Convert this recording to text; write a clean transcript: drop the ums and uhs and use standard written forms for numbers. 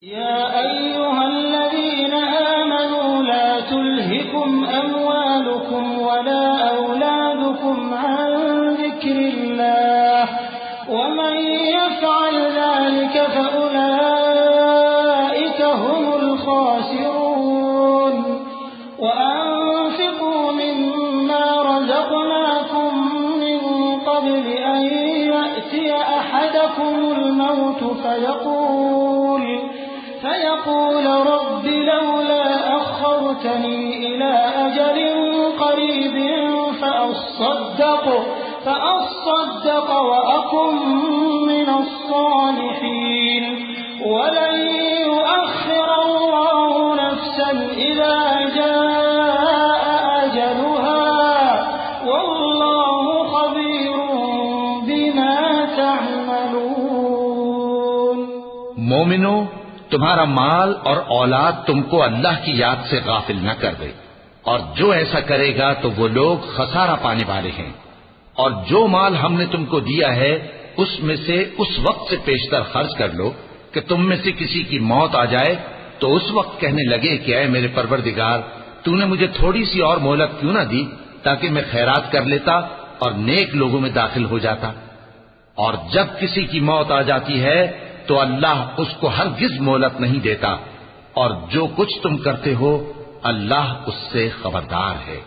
या अय्युहल्लज़ीना आमनू ला तुल्हिकुम अमवालुकुम वला औलादुकुम अन ज़िक्रिल्लाह वमन यफ़अल ज़ालिका फ़उलाइका हुमुल ख़ासिरून व अनफ़िक़ू मिम्मा रज़क़नाकुम मिन क़ब्लि अन यअतिय अहदकुमुल मौत فيقول رب لولا أخرتني إلى أجل قريب فأصدق وأكن من الصالحين ولن يؤخر الله نفسا إذا جاء أجلها والله خبير بما تعملون। मोमिनो, तुम्हारा माल और औलाद तुमको अल्लाह की याद से गाफिल न कर दे, और जो ऐसा करेगा तो वो लोग खसारा पाने वाले हैं। और जो माल हमने तुमको दिया है उसमें से उस वक्त से पेशतर खर्च कर लो कि तुम में से किसी की मौत आ जाए तो उस वक्त कहने लगे कि ऐ मेरे परवरदिगार, तूने मुझे थोड़ी सी और मोहलत क्यों न दी ताकि मैं खैरात कर लेता और नेक लोगों में दाखिल हो जाता। और जब किसी की मौत आ जाती है तो अल्लाह उसको हरगिज मोहलत नहीं देता, और जो कुछ तुम करते हो अल्लाह उससे खबरदार है।